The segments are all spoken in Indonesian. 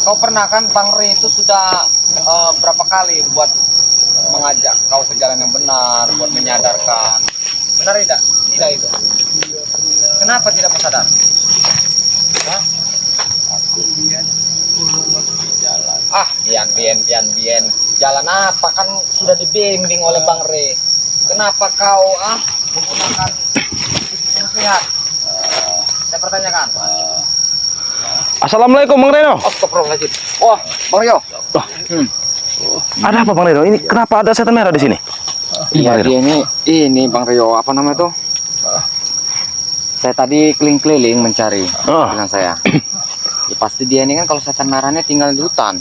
Kau pernah kan Bang Re itu sudah berapa kali buat mengajak kau ke jalan yang benar, buat menyadarkan. Benar tidak? Tidak itu. Kenapa tidak mau sadar? Hah? Aku lihat kurung ngerti jalan. Bian. Jalan apa kan sudah dibimbing oleh Bang Re. Kenapa kau menggunakan muslihat? Saya pertanyakan. Assalamualaikum Bang Reno. Astagfirullahaladzim. Wah, Bang Rio. Ada apa Bang Reno? Ini kenapa ada setan merah di sini? Iya, dia ini Bang Rio, apa namanya tuh? Saya tadi keliling-keliling mencari dengan saya. Ya, pasti dia ini kan kalau setan merahnya tinggal di hutan.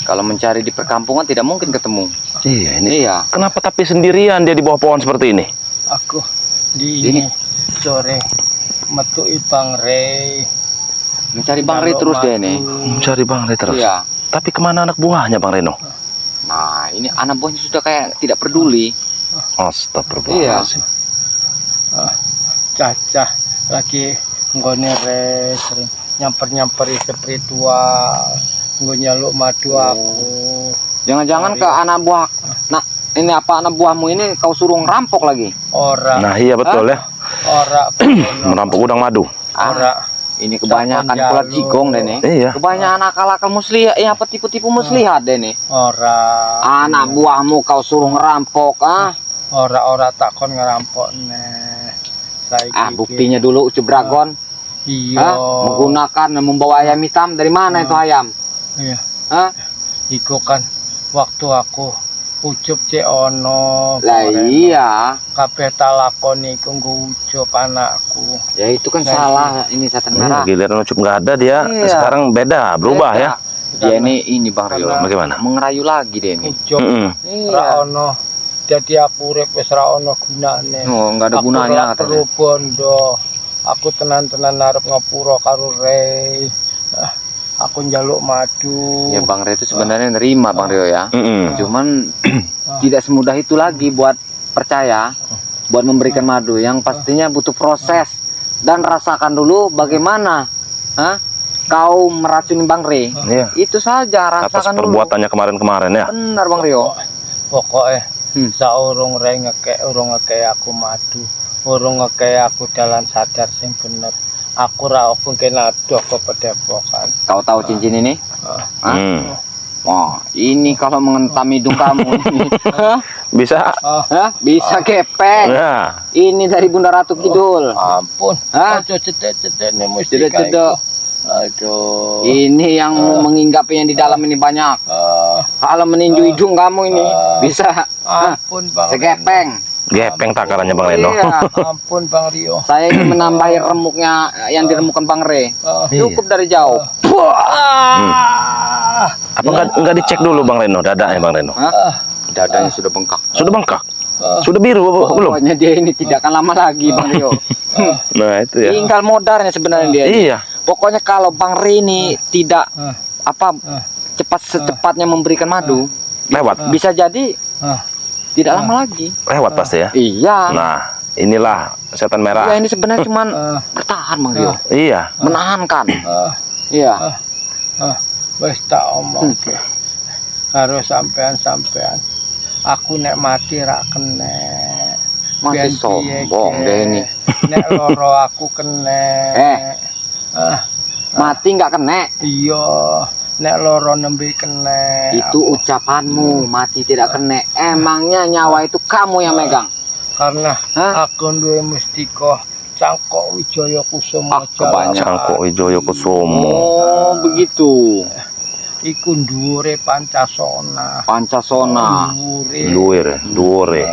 Kalau mencari di perkampungan tidak mungkin ketemu. Iya, ini. Iya. Kenapa tapi sendirian dia di bawah pohon seperti ini? Aku di ini sore metui Bang Re. Mencari Bang Re terus dia ini. Mencari Bang Re terus. Iya. Tapi kemana anak buahnya Bang Reno? Nah, ini anak buahnya sudah kayak tidak peduli. Astagfirullahaladzim. Cacah lagi nggone Re sering nyamper-nyamperi spiritual. Nggo nyaluk madu aku. Jangan-jangan ke anak buah. Nah, ini apa anak buahmu ini kau suruh ngerampok lagi? Ora. Nah iya betul ya. Ora. Merampok udang madu. Ora. Ini kebanyakan kulat jigong deh nih. Iya. Kebanyakan akal-akal muslihat, ya apa tipu-tipu muslihat deh nih. Ora. Anak buahmu kau suruh ngerampok, Ora takon ngerampok neh. Saiki buktinya dulu Ucup Dragon. Iya. Menggunakan membawa ayam hitam dari mana itu ayam? Iya. Iku kan waktu aku Ucup ono. Lah iya. Kabeh talakoni iku nggo Ucup anakku. Ya itu kan salah ini setan merah. Giliran Ucup nggak ada dia sekarang beda, berubah ya. Dia ini Bang Rio. Bagaimana? Mengerayu lagi deh ini. Ucup ra ono. Jadi aku urip wis ra ono gunane. Oh, enggak ada gunanya katanya. Aku bondo. Aku tenan-tenan arep ngapura karo Re. Aku njaluk madu. Ya Bang Re itu sebenarnya nerima Bang Rio ya. Cuman tidak semudah itu lagi buat percaya, buat memberikan madu. Yang pastinya butuh proses dan rasakan dulu bagaimana kau meracuni Bang Re. Iya. Itu saja rasakan atas dulu. perbuatannya kemarin-kemarin ya. Benar Bang Rio. Pokoknya saurung Re urung ngekek aku madu. Urung ngekek aku dalan sadar sing bener. Aku ra mungkin adoh ke Padepokan. Kau tahu cincin ini? Wah, ini kalau mengentam hidung kamu ini. Bisa. Bisa kepeng. Ya. Ini dari Bunda Ratu Kidul. Ampun. Aduh cedek-cedek nih mesti Cedek-cedek. Aduh. Ini yang menginggapi yang di dalam ini banyak. Kalau meninju hidung kamu ini bisa. Ampun Bang. Sekepeng. Gepeng takarannya Bang Reno. Iya. Ampun Bang Rio. Saya ingin menambahi remuknya yang diremukkan Bang Re. Cukup dari jauh. Apa enggak dicek dulu Bang Reno, dadanya Bang Reno? Dadanya sudah bengkak. Sudah bengkak? Sudah biru belum? Pokoknya dia ini tidak akan lama lagi Bang Rio. Nah itu ya. Tinggal modalnya sebenarnya dia. Iya. Pokoknya kalau Bang Re ini tidak secepatnya memberikan madu, Lewat. bisa jadi tidak lama lagi. Lewat pasti ya. Iya. Nah, inilah setan merah. Ya ini sebenarnya cuman bertahan Bang Rio. Iya. Menahankan. Iya. Wis tak omong karo sampean. Aku nek mati ra kena. Masih sombong deh ini. Nek loro aku kena. Mati nggak kena. Iya. Nek loro nembe kena. Itu ucapanmu, mati tidak kena. Emangnya nyawa itu kamu yang megang? Karena aku duwe mustika Cangkok Wijaya Kusuma. Cangkok Wijaya Kusuma. Oh, begitu. Iku dhuwure Pancasona. Dhuwure.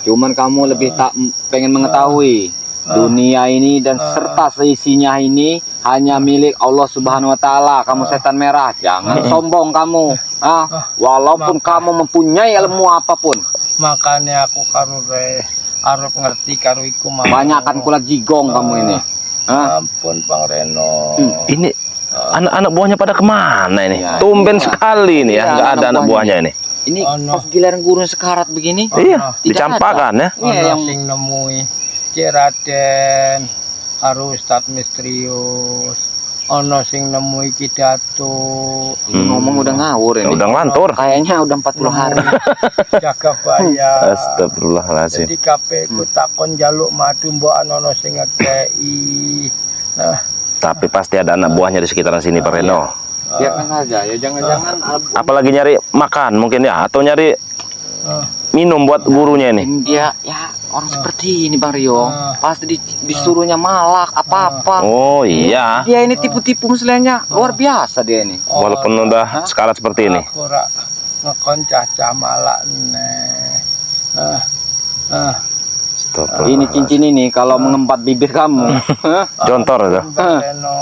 Cuman kamu lebih tak pengen mengetahui dunia ini dan serta seisinya ini hanya milik Allah Subhanahu wa taala. Kamu setan merah, jangan sombong kamu. Walaupun kamu mempunyai ilmu apapun. Makanya aku karo Re arep ngerti karo iku mau. Banyakkan kulat jigong kamu ini. Ampun Bang Reno. Ini anak-anak buahnya pada kemana ini? Ya, Tumben sekali ini ya, nggak ada anak buahnya ini. Ini pas giliran guru sekarat begini. Iya, dicampakkan ya. Iya, yang sing nemui Raden karo Ustadz Misterius ono sing nemu iki datuk Ini ngomong udah ngawur ini. Udah ngelantur. Kayaknya udah 40 hari. jaga bayar. Astagfirullahaladzim. Jadi kabeh ku takon jaluk madu mbok ono sing ngekei. Nah, Tapi pasti ada anak buahnya di sekitaran sini Pak Reno. Biarkan saja ya, jangan-jangan Apalagi nyari makan mungkin ya, atau nyari minum buat gurunya ini. dia ya orang seperti ini Bang Rio. Pasti disuruhnya malak apa-apa. Oh iya, Dia ini tipu-tipu misalnya luar biasa dia ini. walaupun udah sekarat seperti ini. aku ora ngekon cacah malak neh. Astagfirullah. Ini cincin ini kalau mengempat bibir kamu. Jontor itu. Reno.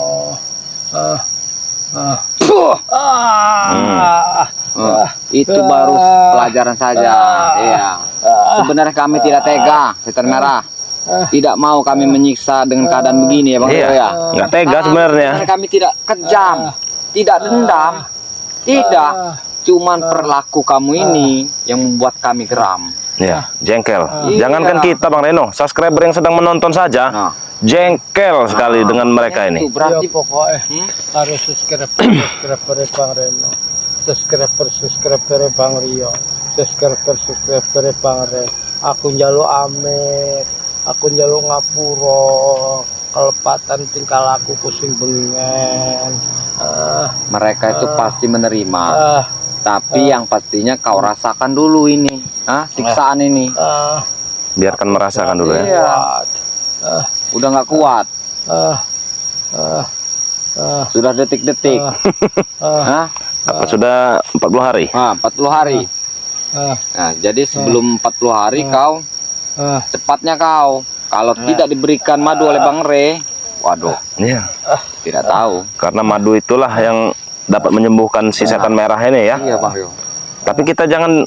Itu baru pelajaran saja. Iya. Sebenarnya kami tidak tega, setan merah. Tidak mau kami menyiksa dengan keadaan begini ya Bang Rio Iya, ya. nggak tega sebenarnya. Sebenarnya kami tidak kejam, tidak dendam, tidak. Cuman perilaku kamu ini yang membuat kami geram. Ya, jengkel. Iya. Jangankan kita Bang Reno, subscriber yang sedang menonton saja, Nah, jengkel sekali dengan mereka ini. itu berarti Ya, pokoknya harus subscriber Bang Reno, subscriber Bang Rio, subscriber Bang Re. Aku njaluk amit, aku njaluk ngapuro, kelepatan tingkah laku pusing bengen. mereka itu pasti menerima. Ah, Tapi yang pastinya kau rasakan dulu ini, siksaan ini. Biarkan merasakan dulu ya. Iya. kuat. Udah nggak kuat, sudah detik-detik. Hah? Apa sudah 40 hari? 40 hari. Nah, jadi sebelum 40 hari kau cepatnya kau. Kalau tidak diberikan madu oleh Bang Re, waduh, Iya. tidak tahu. Karena madu itulah yang dapat menyembuhkan si setan merah ini ya. Iya Bang Rio. Tapi kita jangan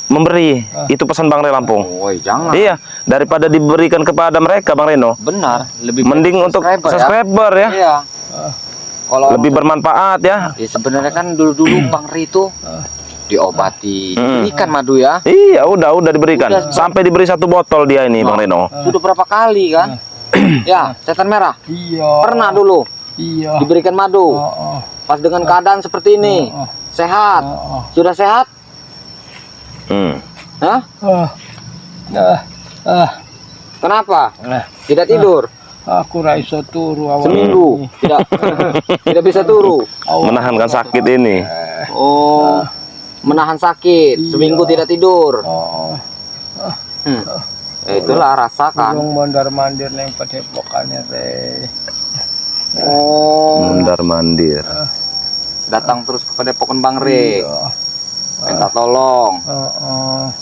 memberi. Itu pesan Bang Re Lampung. Woi, jangan. Iya, daripada diberikan kepada mereka Bang Reno, Benar, lebih mending untuk subscriber ya. Iya. Kalau Lebih bermanfaat ya. ya sebenarnya kan dulu-dulu Bang Re itu diobati, diberikan madu ya. Iya, udah diberikan. Udah. Sampai diberi 1 botol dia ini Bang Reno. Sudah berapa kali kan? Ya, setan merah. Iya. Pernah dulu Iya. diberikan madu. Pas dengan keadaan seperti ini, sehat. Sudah sehat? Hmm. Hah? Kenapa? Nah, Tidak tidur? aku ra iso turu awak. Seminggu tidak tidak bisa turu. Menahankan sakit ini. Oh, menahan sakit. Seminggu tidak tidur. Itulah rasakan. Burung mondar-mandir neng padepokane re. Oh, Mundar mandir. datang terus ke Padepokan Bang Re. Minta tolong.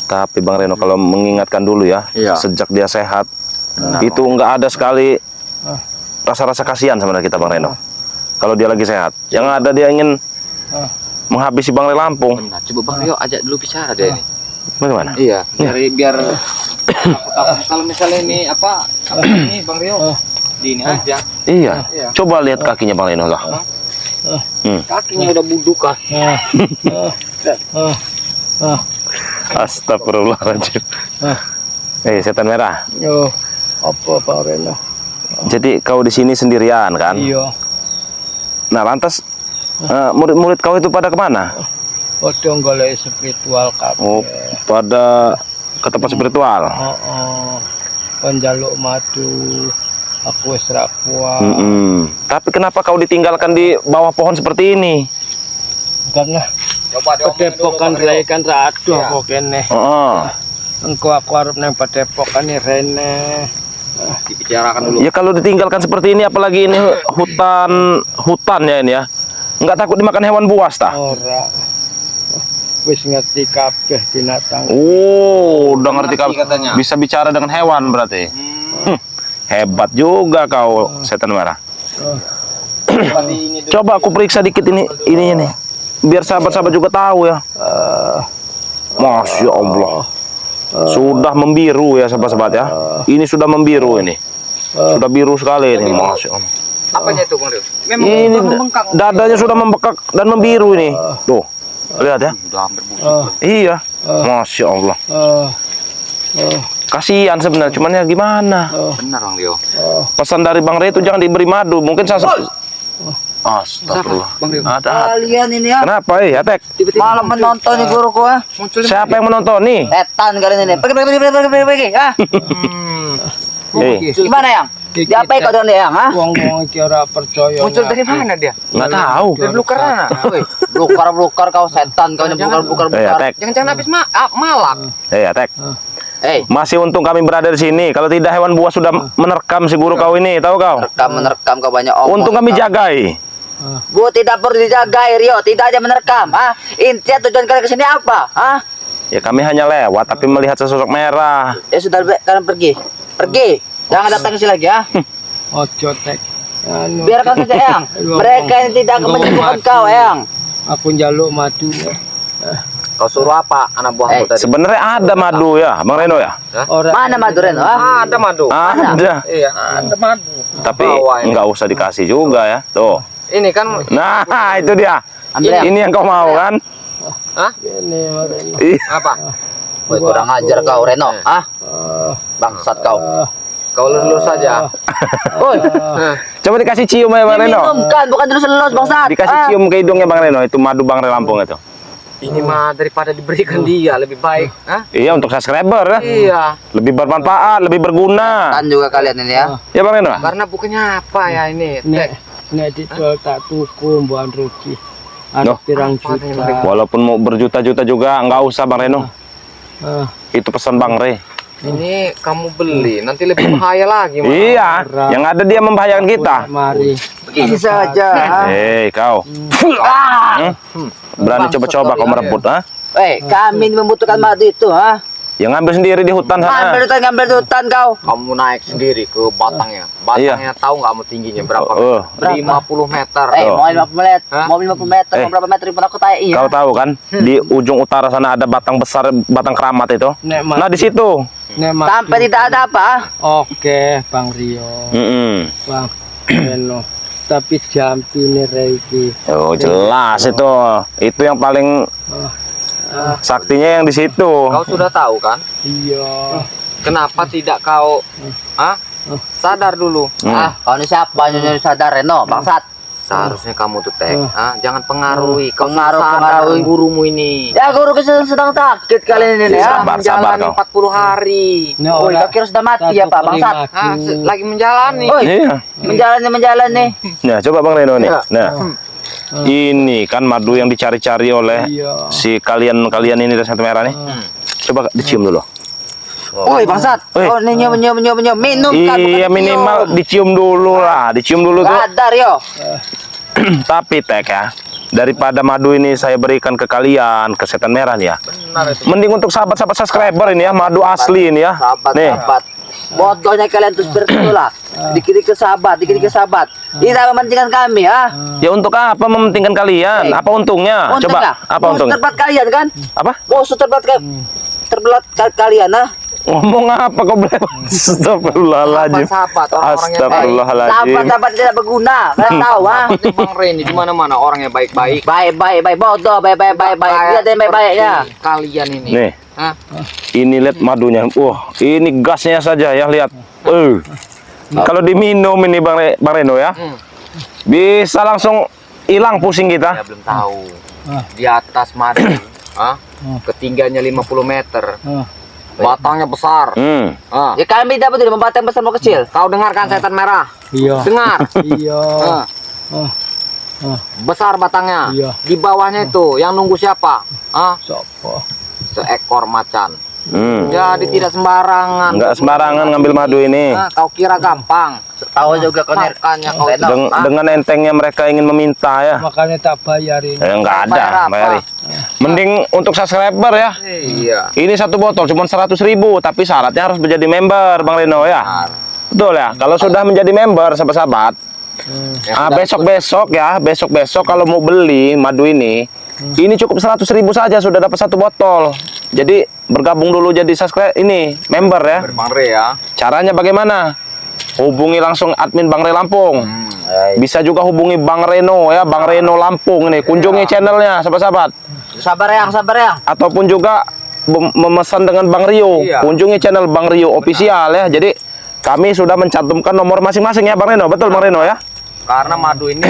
Tapi Bang Reno kalau mengingatkan dulu ya, Iya. sejak dia sehat, Benar. itu nggak ada sekali rasa-rasa kasihan sebenarnya kita Bang Reno. Kalau dia lagi sehat, yang ada dia ingin menghabisi Bang Re Lampung. Benar. Coba Bang Rio ajak dulu bicara deh ini. Bagaimana? Iya, biar aku takut kalau misalnya ini apa ini Bang Rio. Di ini aja. Iya. Iya. Coba lihat kakinya Bang Reno lah. Kakinya udah buduk kan. Astagfirullahaladzim. Setan merah. Yo, apa Bang Reno? Jadi kau di sini sendirian kan? Iya. Nah lantas murid-murid kau itu pada kemana? Padha golek spiritual kabeh. Oh, pada ke tempat spiritual. Penjaluk madu. Aku wis ra kuat. Tapi kenapa kau ditinggalkan di bawah pohon seperti ini? Karena Coba padepokan rene kan ra adoh Iya. kok kene. Heeh. Engko aku arep nang padepokan rene. dibicarakan dulu. Ya kalau ditinggalkan seperti ini, apalagi ini hutan ya ini ya. Nggak takut dimakan hewan buas tah? Ora. Wis ngerti kabeh binatang. Oh, udah ngerti kau. katanya. Bisa bicara dengan hewan berarti. Hebat juga kau, setan merah. Coba aku periksa dikit ini nih. Biar sahabat-sahabat juga tahu ya. Masya Allah. Sudah membiru ya sahabat-sahabat ya. Ini sudah membiru ini. Sudah biru sekali ini, Masya Allah. Apanya itu Bang Rio? Memang Ini udah membengkak. dadanya sudah membekak dan membiru ini. Tuh, lihat ya. Udah hampir busuk. Iya, Masya Allah. Kasihan sebenarnya, cuman ya gimana? Benar Bang Rio. Pesan dari Bang Re itu jangan diberi madu. Mungkin Astagfirullah. Bang Rio? Ada. Kalian ini ya. Kenapa ya, Tek? Malam menonton nih guruku ya. Siapa yang menonton nih? Setan kalian ini. Pergi. Ah. Gimana yang? Diapain kau dengan dia yang? Ah? Wong-wong iki ora percaya. Muncul dari mana dia? Nggak tahu. Dari Blukarana. Blukar kau setan kau blukar. Ya, Tek. Jangan-jangan habis malak. Ya, Tek. Eh, Masih untung kami berada di sini. Kalau tidak hewan buas sudah menerkam si guru kau ini, tahu kau? menerkam kau banyak omong. Untung kami jagai. Bu tidak perlu dijaga Rio, tidak aja menerkam. Ah, intinya tujuan kalian kesini apa? Ah, Ya kami hanya lewat tapi melihat sesosok merah. ya sudah kalian pergi. Jangan datang ke sini lagi ya. Ojo tek. Anu, Biarkan saja Eyang. Mereka yang tidak akan menyembuhkan kau Eyang. aku njaluk madu. Kau suruh apa anak buahmu tadi? Sebenarnya ada madu ya, Bang Reno ya? Ora Mana Maduren? Ah, Ada madu. Ada. Iya, ada madu. Tapi Bawa ini. nggak usah dikasih juga ya. Tuh. Ini kan Nah, itu dia. ambil Eyang. Ini yang kau mau kan? ini Mareno. Ih, apa? Woi, kurang ajar kau Reno. Ah, bangsat kau. Kau lulus saja. Woi, Coba dikasih cium ya Bang Reno. diminumkan bukan terus bangsat. Dikasih Ah. cium ke hidungnya Bang Reno. Itu madu Bang Reno Lampung itu. Ini mah daripada diberikan dia lebih baik. Hah? Iya untuk subscriber ya. Iya. Lebih bermanfaat, lebih berguna. Kan juga kalian ini ya. Ya Bang Reno. Karena bukannya apa ya ini? Nek dijual tak tuku mbuan rugi. Ada Loh. pirang Apa juta. Walaupun mau berjuta-juta juga nggak usah Bang Reno. Ah, Itu pesan Bang Re. Ini kamu beli, nanti lebih bahaya lagi. Mas. Iya, yang ada dia membahayakan kita. mari. Begini saja. Ah. Hei kau. Berani coba-coba kau merebut ah? Kami ini membutuhkan madu itu, ha? Yang ngambil sendiri di hutan sana. Ngambil di hutan kau. Kamu naik sendiri ke batangnya. Batangnya tahu nggak kamu tingginya berapa? Oh, 50 meter. Mau 50 meter, Hah? mau 50 meter, mau berapa meter pun aku tanya iya. kau tahu kan di ujung utara sana ada batang besar, batang keramat itu. Nek Nah di situ. Sampai tidak ada apa? Oke, Bang Rio. Bang Reno. Tapi jam ini Reiki. Oh jelas itu. Itu yang paling saktinya yang di situ. Kau sudah tahu kan? Iya. Kenapa tidak kau sadar dulu? Kau ini siapa? Nyonya sadar Reno, bangsat. Seharusnya kamu tuh jangan pengaruhi. Kau Pengaruhi. gurumu ini. Ya guru sedang sakit kalian ini ya. Sabar, Menjalani kau. 40 hari. Oh, kau kira sudah mati ya Pak bangsat? Lagi menjalani. Oi, Iya. menjalani. Nah coba Bang Reno nih. Iya. Nah ini kan madu yang dicari-cari oleh Iya. si kalian ini dari Santai Merah nih. Coba dicium dulu. Woi bangsat, Woi. oh ini minum kan Iya minimal dicium dulu lah, dicium dulu tuh. Sadar yo. Tapi Tek ya, daripada madu ini saya berikan ke kalian, ke Setan Merah nih ya. Benar itu. Mending untuk sahabat-sahabat subscriber ini ya, madu asli ini ya. Nih, Sahabat. Bodohnya kalian tuh seperti itulah. Dikit-dikit sahabat. Tidak mementingkan kami, ah. ya untuk apa mementingkan kalian? Apa untungnya? Coba, apa untungnya? Terbelat kalian kan? Apa? Bos terbelat kalian, ah. Ngomong apa kau belum? Astagfirullahaladzim. Sahabat, orang-orang yang baik. Astagfirullahaladzim. Sahabat tidak berguna. Kalian tahu, ah. Ini Bang Reni di mana-mana orangnya baik-baik. Baik, bodoh, baik. Lihat yang baik-baiknya. Kalian ini. Nih, Hah? ini lihat madunya. Wah, ini gasnya saja ya lihat. Kalau diminum ini Bang Reno ya, bisa langsung hilang pusing Ya kita. belum tahu. Di atas madu, ketinggiannya 50 meter. Batangnya besar. Ya kami tidak peduli membatang besar mau kecil. Kau dengarkan Setan Merah? Iya. Dengar. Iya. Besar batangnya. Iya. Di bawahnya itu yang nunggu siapa? Sopo. Seekor macan. Jadi tidak sembarangan. Nggak sembarangan ngambil madu ini. Kau kira gampang? Tahu juga kau Makanya kau Dengan entengnya mereka ingin meminta ya. Makanya tak bayarin. Nggak ada, Bayar apa? bayari. Mending untuk subscriber ya. Iya. Ini satu botol cuma 100.000, tapi syaratnya harus menjadi member Bang Reno ya. Betul ya. Kalau sudah menjadi member sahabat-sahabat, besok kalau mau beli madu ini cukup 100.000 saja sudah dapat satu botol. Jadi bergabung dulu jadi subscribe ini member ya. Bang Re ya. Caranya bagaimana? Hubungi langsung admin Bang Re Lampung. Bisa juga hubungi Bang Reno ya, Bang Reno Lampung ini. Kunjungi channelnya sahabat-sahabat. Sabar yang. Ataupun juga memesan dengan Bang Rio. Iya. Kunjungi channel Bang Rio official ya. Jadi kami sudah mencantumkan nomor masing-masing ya Bang Reno. Betul Bang Reno ya? Karena madu ini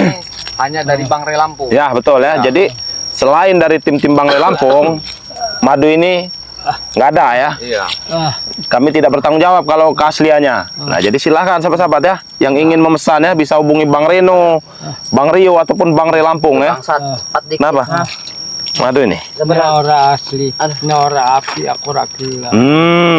hanya dari Bang Re Lampung. Ya, betul ya. Jadi selain dari tim-tim Bang Re Lampung, madu ini nggak ada ya. Iya. Kami tidak bertanggung jawab kalau keasliannya. Nah, jadi silahkan sahabat-sahabat ya, yang ingin memesannya bisa hubungi Bang Reno, Bang Rio ataupun Bang Re Lampung ya. Bangsat, cepat dikit. Kenapa? Madu ini. Ini ora asli, ini ora api, aku ora gelap.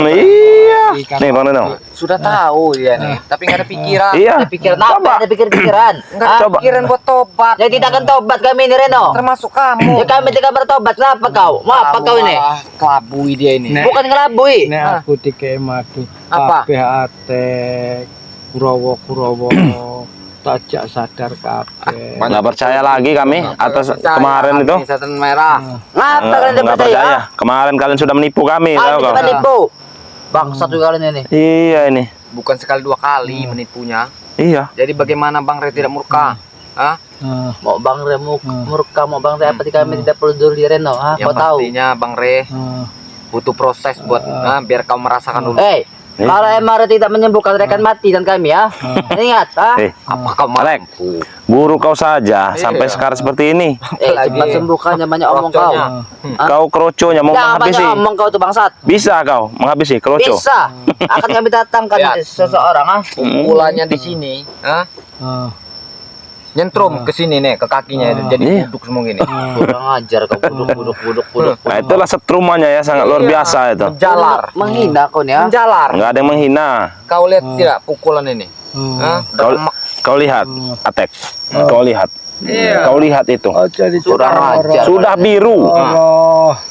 Iya. Nih Bang Reno. Sudah tahu dia nih, tapi nggak ada pikiran. Iya. Ada pikiran apa? Ada pikiran-pikiran. Nggak ada pikiran buat tobat. Ya tidak akan tobat kami ini Reno. Termasuk kamu. Ya kami tidak bertobat. Kenapa kau? Mau apa kau ini? Kelabui dia ini. Nek. Bukan ngelabui. Nek aku dikei madu, Apa? kabeh atek, Kurowo, tajak sadar kabeh. Nggak percaya lagi kami atas kemarin itu. Setan merah. Ngapa kalian tidak Nggak percaya? percaya. Kemarin kalian sudah menipu kami, tahu Kami kau? tidak menipu. Bangsat juga kalian ini. Iya ini. Bukan sekali dua kali menipunya. Iya. Jadi bagaimana Bang Re tidak murka? Hah? Mau Bang Remo murka, mau Bang Re apa kami tidak perlu dulu di Reno. Ah, kau Yang tahu? pastinya Bang Re butuh proses buat biar kau merasakan dulu. Kalau emang Re tidak menyembuhkan rekan mati dan kami ya. Ingat, ah. Apa kau Malek, mampu? guru kau saja sampai sekarang seperti ini. Cepat sembuhkannya, banyak omong kau. Kau kroconya mau Jangan menghabisi. banyak omong kau tuh bangsat. Bisa kau menghabisi kroco. Bisa. Akan kami datangkan Lihat. seseorang, ah. Pukulannya di sini, nyentrum ke sini nih, ke kakinya jadi Iya. duduk semua gini. Kurang ajar kau buduk. Nah, itulah setrumannya ya, sangat luar biasa itu. Menjalar, Menghina kau nih, ah. menjalar. Nggak ada yang menghina. Kau lihat tidak pukulan ini? Hah? Kau lihat, Atek. Kau lihat. Iya. Kau lihat itu. Kurang ajar. Sudah biru.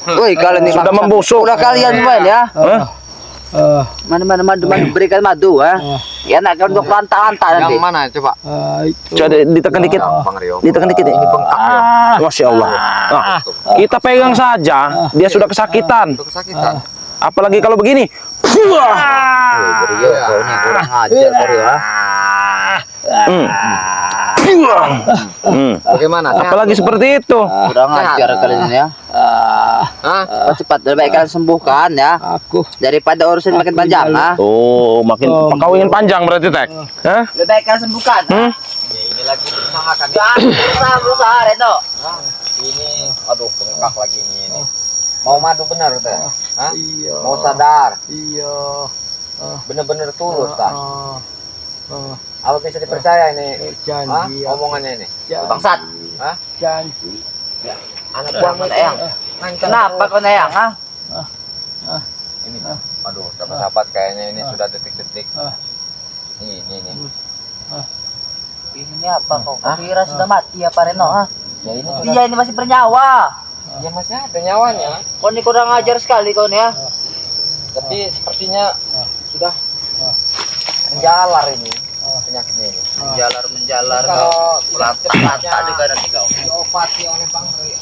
Woi, kalian ini Sudah bangsat. membusuk. Udah kalian main ya. Hah? Mana madu berikan madu, ah. Ya nak kau untuk lantak-lantak nanti. Yang mana coba? Coba ditekan dikit. Bang Rio. Ditekan dikit. Ini bengkak ya. Masya Allah. Nah, kita pegang saja, dia sudah kesakitan. Untuk kesakitan. Apalagi kalau begini. Rio, kau ini kurang ajar kau Rio, ah. Bagaimana? Sehat? Apalagi seperti itu. Kurang ajar kalian ini ya. Hah? Cepat lebih baik kalian sembuhkan ya. Daripada urusan makin panjang, ah. Oh, makin kau ingin panjang berarti, Tek. Hah? Lebih baik kalian sembuhkan. Ini lagi berusaha kan. Berusaha Reno. Ini aduh bengkak lagi ini. Mau madu benar teh? Hah? Mau sadar? Bener-bener tulus tak? Apa bisa dipercaya ini? Hah? Omongannya ini. Bangsat. Hah? Janji. Anak Buang buang Eyang. Kenapa kau Eyang, ah? ini. Aduh, sahabat-sahabat kayaknya ini sudah detik-detik. Ini. Ini apa kau? Kau kira sudah mati apa Reno, ah? Ya ini Dia ini masih bernyawa. ya masih ada nyawanya. Kau ini kurang ajar sekali kau nih ya. Tapi sepertinya sudah menjalar ini penyakitnya ini. Menjalar kau. Kalau tidak Lantak juga nanti kau. diobati oleh Bang Re.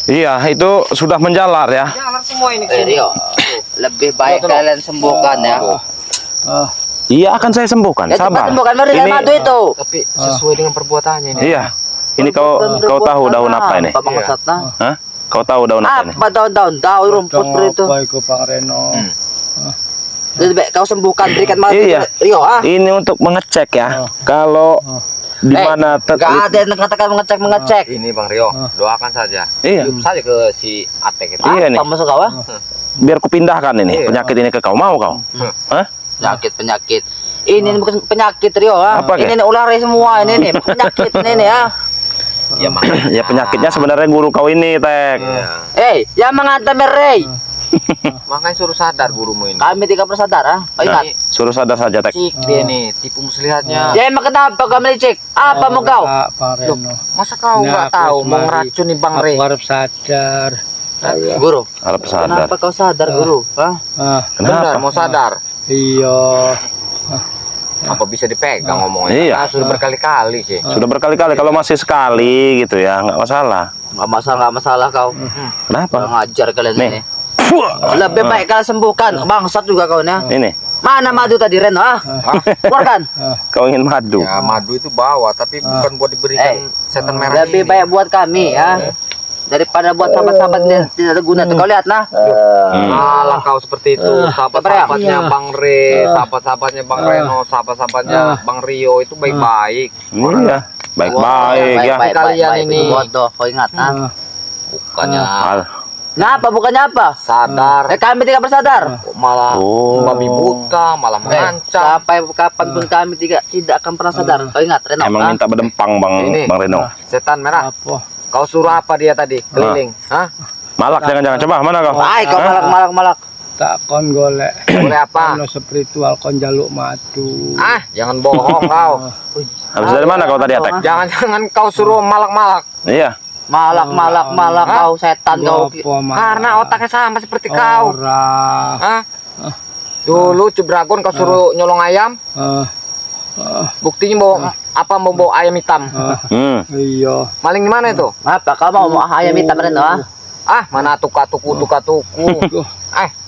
Iya, itu sudah menjalar ya. Jalan semua ini. Rio, lebih baik kalian sembuhkan ya. Iya, akan saya sembuhkan. Ya cepat Sabar. sembuhkan berikan Ini- madu itu. Tapi sesuai dengan perbuatannya ini. Iya. Ini kau tahu daun apa ini? Apa bangsat, nah? Hah? Kau tahu daun apa ini? Apa daun-daun? Tahu rumput itu. Baik Bang Reno. Lebih baik kau sembuhkan berikan madu Iya. Rio, ah. Ini untuk mengecek ya. Kalau di mana Gak ada yang katakan mengecek. Ini Bang Rio, doakan saja. Iya. Tiup saja ke si Atek itu. Iya nih. Apa maksud kau, ah? Biar kupindahkan ini Iya. penyakit ini ke kau. Mau kau? Hah? Penyakit. Ini bukan penyakit Rio, ah. Apa, Ini nih ular semua ini nih. Penyakit ini ya. Ya makanya. Ya penyakitnya sebenarnya guru kau ini, Tek. Iya. Yang menghantam Ray. Makanya suruh sadar gurumu ini. Kami tidak perlu sadar, ah. Kau ingat? Ini Suruh sadar saja, Tek. cik dia nih, tipu muslihatnya. Ya emang kenapa kau melicik? Apa mau kau? Bang Reno. Masa kau nggak tahu mau ngeracuni Bang Re? Aku harus sadar. Guru, Harap sadar. kenapa kau sadar, Guru? Hah? Benar, Kenapa? mau sadar. Iya. Apa bisa dipegang ngomongnya? Iya. Ah, sudah berkali-kali sih. Sudah berkali-kali. Kalau masih sekali gitu ya, nggak masalah. Nggak masalah kau. Kenapa? Kurang ajar kalian Nih. ini. Lebih baik kalian sembuhkan. Bangsat juga kau nih. Ini, Mana madu tadi Reno, ah? Keluarkan. kau ingin madu. Ya madu itu bawa, tapi bukan buat diberikan setan merah Lebih ini. baik buat kami ya. Daripada buat sahabat-sahabat tidak ada guna tuh. Kau lihat nah. Malah kau seperti itu. Sahabat-sahabatnya Bang Re, sahabat-sahabatnya Bang Reno, sahabat-sahabatnya Bang Rio itu baik-baik. Iya, baik-baik ya. Kalian ini. Bodoh, kau ingat nah. Bukannya Ngapa bukannya apa? sadar, Kami tidak bersadar. kok malah membabi buta, malah mengancam. Sampai kapanpun kami tidak akan pernah sadar. Kau ingat Reno? Emang minta berdempang Ini. Bang Reno. Setan merah. Apa? Kau suruh apa dia tadi? Keliling. Hah? Malak jangan-jangan, coba mana kau? Ay, kau malak. Tak kon golek. Boleh apa? Ono spiritual kon jaluk madu. Ah, jangan bohong kau. Habis dari mana kau tadi attack? Jangan-jangan kau suruh malak-malak. Iya. Malak kau setan kau. Apa, Mas? Karena otaknya sama seperti kau. Ora. Hah? Dulu Cibragon kau suruh nyolong ayam, Eh, buktinya mau bawa ayam hitam. iya. Maling di mana itu? Apa kau mau ayam hitam Reno? Ah, mana tuka-tuku.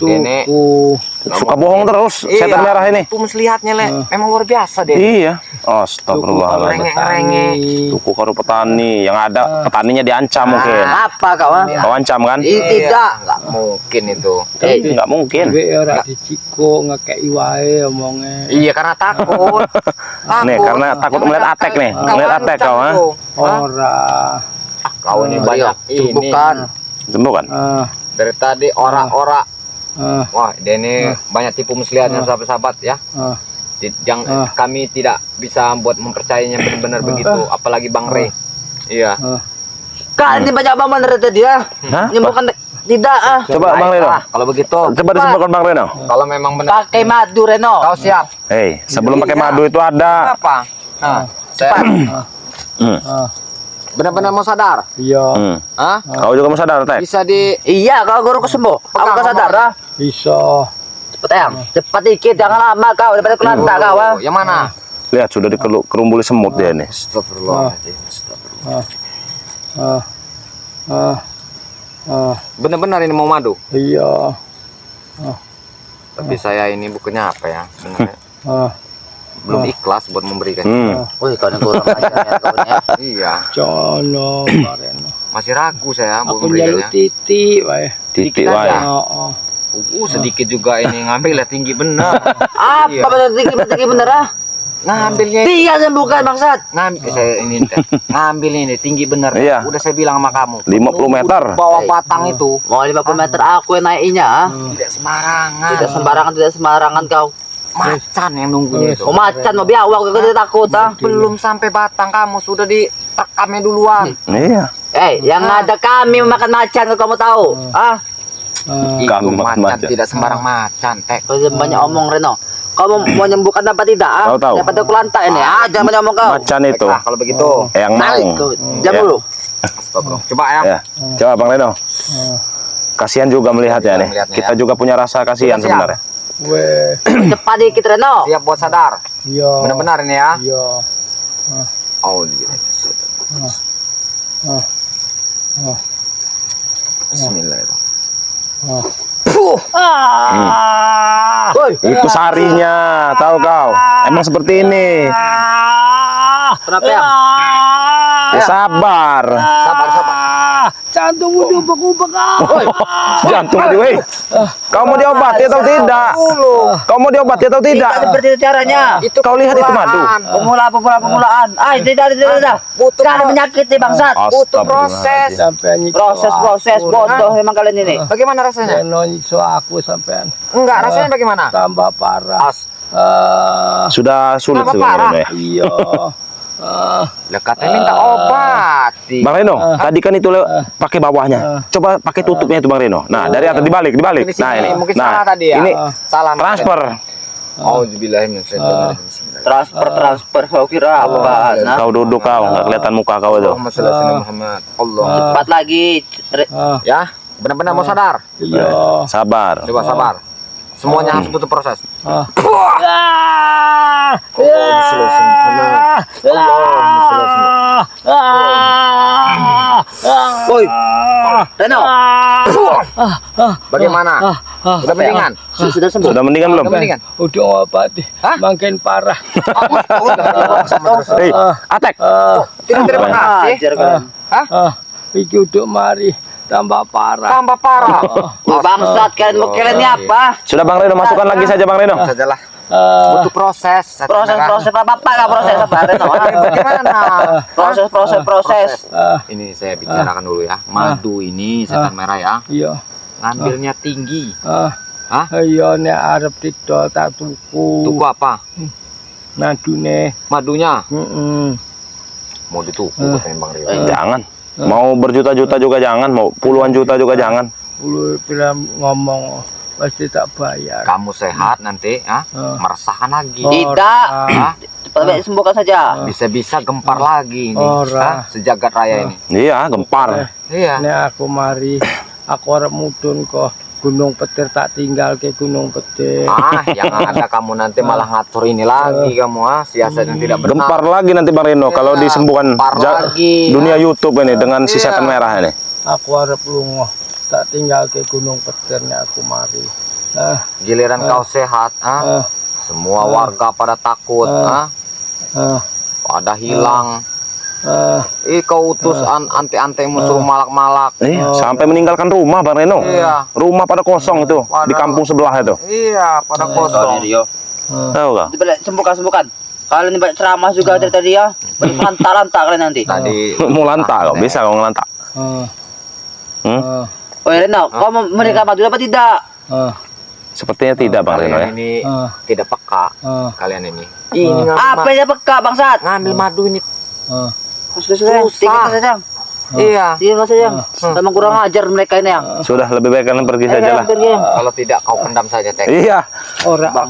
Ini Tuku. Suka bohong terus, setan merah ini. Itu mesti lihatnya, Le. Memang luar biasa deh. Iya. Astagfirullahaladzim. Rengek-rengek. Tuku karo petani, yang ada petaninya diancam mungkin. Apa kau? Kau ancam kan? Tidak. Nggak mungkin itu. Nggak mungkin. Kowe ora diciko ngekeki wae omongnya. Iya, karena takut. Nih, karena takut melihat attack nih. Melihat attack kau, ha? Ora. Kau ini banyak ini. Bukan. Sembuh kan? Dari tadi ora-ora. Ah, Wah, dia ini banyak tipu muslihatnya sahabat-sahabat ya. ah, Yang kami tidak bisa buat mempercayainya benar-benar begitu, apalagi Bang Re. Iya. Kak, ini banyak banget dari dia. Hah? Ini bukan tidak Coba Bang Reno. Baiklah, kalau begitu, Coba disebutkan Bang Reno. kalau memang benar pakai madu Reno. kau siap. Hei, sebelum pakai madu itu ada. Apa? Nah, saya Hmm. benar-benar mau sadar. iya. Hah? Kau juga mau sadar, Tek? Bisa di Iya, kalau guru kesembuh. Kau Pegang gak sadar ah? Bisa. Cepet yang, cepat dikit, jangan lama kau daripada kelanta kau ah. yang mana? Lihat sudah dikerumbuli semut dia ini. Astagfirullahaladzim. Ah, ah, ah, Benar-benar ini mau madu. iya. Tapi saya ini bukannya apa ya? Sebenarnya Ah, belum ikhlas buat memberikan. Wih, kau ini kurang ajar ya kau ini ya. Iya, cono kemarin. masih ragu saya buat Aku njaluk memberikannya. titik wae. Titik Sedikit wae. aja. Oh, Sedikit juga ini ngambilnya tinggi bener. Apa Iya. benar tinggi bener ah? Ngambilnya Dia yang bukan maksud. ngambil saya ini Teh. Ngambil ini tinggi bener. Iya. Udah saya bilang sama kamu. 50 meter. Bawa batang itu Mau 50 meter aku yang naikinnya ah. tidak sembarangan. Tidak sembarangan kau. Macan yang nunggunya itu. Oh macan mau biawak kau tidak takut ah. Belum sampai batang kamu sudah ditekamnya duluan. Iya. Yang ada kami memakan macan kalau kamu tahu. Ah, Itu Kamu makan macan macan. tidak sembarang macan, Teh. kau jangan banyak omong Reno. Kau mau menyembuhkan apa tidak ah? Tahu. Daripada kelanta ini. Ah, jangan banyak omong kau. Macan itu. Baiklah, kalau begitu. Yang Tarik mau. kau. Jam Ya. dulu. Astagfirullah. Coba ya. Ya. Coba Bang Reno. Kasihan juga melihatnya nih. Melihatnya, Kita ya. juga punya rasa kasihan Siap. sebenarnya. weh. Cepat dikit Reno. Siap buat sadar. Iya. Benar-benar ini ya. Iya. Oh, begini. Bismillahirrahmanirrahim. Woi, Itu sarinya, tahu kau? Emang seperti ini. kenapa ya? Sabar. Sabar. Jantung udah ubah-ubah kau. Jantung tadi, weh. Kau mau diobati atau tidak? Kau mau diobati atau tidak? Seperti itu caranya. Itu Kau lihat itu madu. Pemulaan. Tidak. Butuh Jangan menyakiti bangsat. butuh proses. Sampai nyiksa Proses aku. bodoh memang kalian ini. Bagaimana rasanya? Reno nyiksa aku sampean. Enggak, rasanya bagaimana? Tambah parah. As. Sudah sulit Kenapa sebenarnya. parah? ya. Iya. Lah katanya minta obati. Bang Reno, tadi kan itu pakai bawahnya. Coba pakai tutupnya itu Bang Reno. Nah, dari atas dibalik. Di Nah, sini ini. mungkin Nah, salah tadi ya. ini Salah. transfer. Transfer kau kira apa? Nah, Kau duduk kau, nggak kelihatan muka kau itu. Allahumma shalli ala Muhammad. Allah. cepat lagi. Ya, benar-benar mau sadar. Iya. Sabar. Coba sabar. Semuanya harus butuh proses. Ah. Allahumma shalli ala Muhammad. Allahumma shalli ala Muhammad. Woi, Reno. Bagaimana? Udah mendingan? Sudah sembuh. Sudah mendingan belum? Udah mendingan? Udah ngobati. Hah? Makin parah. Hei, attack. Tidak terima kasih. Ajar kalian. Hah? iki udah mari tambah parah. Tambah parah. Wah, bangsat kalian ini apa? Sudah Bang Reno, masukkan lagi saja Bang Reno. Sajalah. Eh, Butuh proses. Proses apa nggak proses apa? Bagaimana? Proses. Ini saya bicarakan dulu ya. Madu ini setan merah ya. Iya. Ngambilnya tinggi. Hah? Iya nek arep didol tak tuku. Tuku apa? Madune. Madunya. Heeh. Mau dituku katanya Bang Rio. Jangan. Mau berjuta-juta juga jangan, mau puluhan juta juga jangan. Lu bilang ngomong pasti tak bayar. Kamu sehat nanti, meresahkan lagi. Tidak. Hah? Cepat sembuhkan saja. Bisa-bisa gempar lagi ini. Ora. Sejagat raya ini. Iya, gempar. Iya. Nek aku mari, aku arep mudun kok Gunung Petir tak tinggal ke Gunung Petir. Yang ada kamu nanti malah ngatur ini lagi kamu siasat yang tidak benar. Gempar lagi nanti Bang Reno kalau disembuhkan gempar lagi, dunia YouTube ini dengan si setan merah ini. Aku arep lunga, tak tinggal ke Gunung Petir nek aku mari. Giliran kau sehat, semua warga pada takut, pada hilang. Kau utus ante-antemu suruh malak-malak. Sampai meninggalkan rumah Bang Reno. Iya. Rumah pada kosong itu di kampung sebelah itu. Iya, pada kosong. Tahu gak? Sembuhkan. Kalian banyak ceramah juga dari tadi ya. Lantak kalian nanti. Tadi Mau lantak kok, bisa kau ngelantak. Oh ya Reno, kau mau menikah madu apa tidak? Sepertinya tidak Bang Reno ya. kalian ini tidak peka. Kalian ini. Apa yang peka bangsat? Ngambil madu ini. Susah. Tinggal saja. Iya. Tinggal saja. Sama kurang ajar mereka ini yang. Sudah lebih baik kalian pergi saja lah. Kalau tidak kau pendam saja Tek. Iya.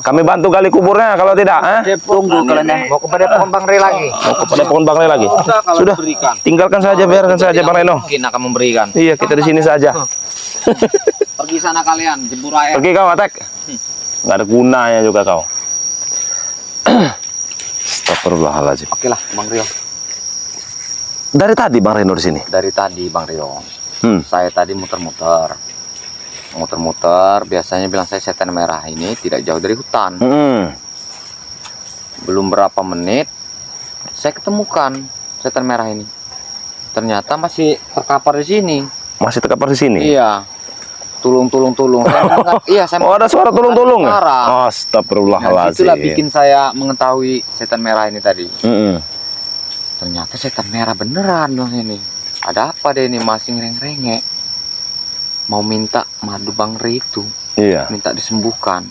Kami bantu gali kuburnya kalau tidak. Tunggu kalian ya. Mau kepada pohon Bang Re lagi. Mau kepada pohon Bang Reno lagi. Sudah. Tinggalkan saja, biarkan saja Bang Reno. Mungkin akan memberikan. Iya, kita di sini saja. Pergi sana kalian, jebur air. Pergi kau, Atek. Nggak ada gunanya juga kau. Astagfirullahaladzim. Oke lah, Bang Rio. Dari tadi Bang Reno di sini. Dari tadi Bang Rio. Hmm. Saya tadi muter-muter. Biasanya bilang saya setan merah ini tidak jauh dari hutan. Belum berapa menit saya ketemukan setan merah ini. Ternyata masih terkapar di sini. Masih terkapar di sini. Iya. Tulung. Saya mendengar, iya, saya Oh, ada suara tulung-tulung. suara. Ya? Astagfirullahaladzim. Itulah bikin saya mengetahui setan merah ini tadi. Mm-mm. Ternyata setan merah beneran dong ini. Ada apa deh ini masih ngereng-rengek. Mau minta madu Bang Re itu. Iya. Minta disembuhkan.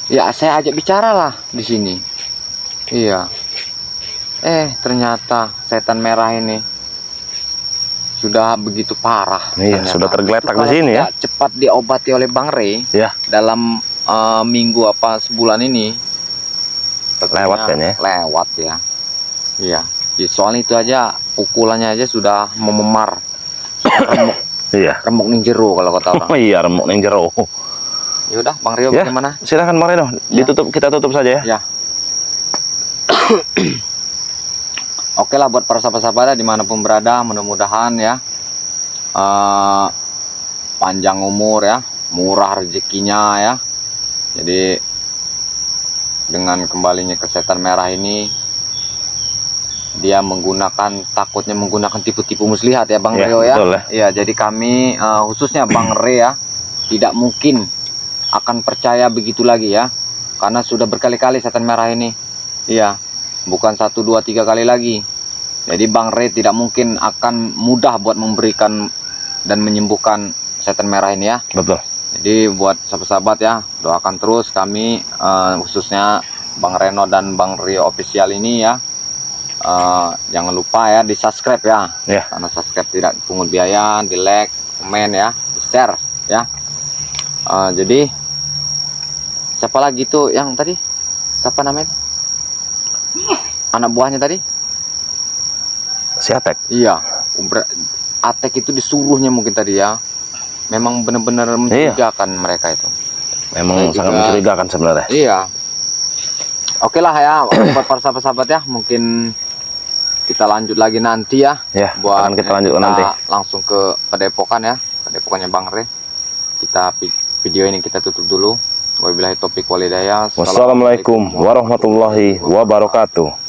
Ya saya ajak bicara lah di sini. Iya. Ternyata setan merah ini sudah begitu parah. Iya, ternyata. sudah tergeletak Itu di sini ya. kalau tidak cepat diobati oleh Bang Re. Iya. Dalam minggu apa sebulan ini. Lewat kayaknya. Lewat ya. Iya. Soalnya itu aja pukulannya aja sudah mememar. Remuk, Iya. remuk ning jero kalau kata orang. Oh iya, remuk ning jero. Yaudah Bang Rio Ya, bagaimana? silakan Bang Reno. Kita tutup saja ya. Ya. Oke lah buat para sahabat-sahabat dimanapun berada, mudah-mudahan ya panjang umur ya, murah rezekinya ya. Jadi dengan kembalinya ke setan merah ini, dia takutnya menggunakan tipu-tipu muslihat ya Bang Ya, Rio ya. betul ya. Iya, jadi kami khususnya Bang Re ya, tidak mungkin akan percaya begitu lagi ya, karena sudah berkali-kali setan merah ini. Iya. Bukan 1, 2, 3 kali lagi. Jadi Bang Re tidak mungkin akan mudah buat memberikan dan menyembuhkan setan merah ini ya. Betul. Jadi buat sahabat-sahabat ya, doakan terus kami khususnya Bang Reno dan Bang Rio official ini ya. Jangan lupa ya di subscribe ya. Ya. Karena subscribe tidak pungut biaya, di like, komen ya, di share ya. Jadi siapa lagi tuh yang tadi? Siapa namanya? Anak buahnya tadi? Si Atek. Iya. Atek itu disuruhnya mungkin tadi ya. Memang benar-benar mencurigakan mereka itu. Memang Saya sangat juga- mencurigakan sebenarnya. Iya. Oke lah ya, buat para sahabat-sahabat ya, mungkin kita lanjut lagi nanti ya. Ya, Buat akan kita lanjutkan nanti. langsung ke Padepokan ya, Padepokannya Bang Re. Video ini kita tutup dulu. Wabillahi taufiq wal hidayah. Wassalamualaikum warahmatullahi wabarakatuh.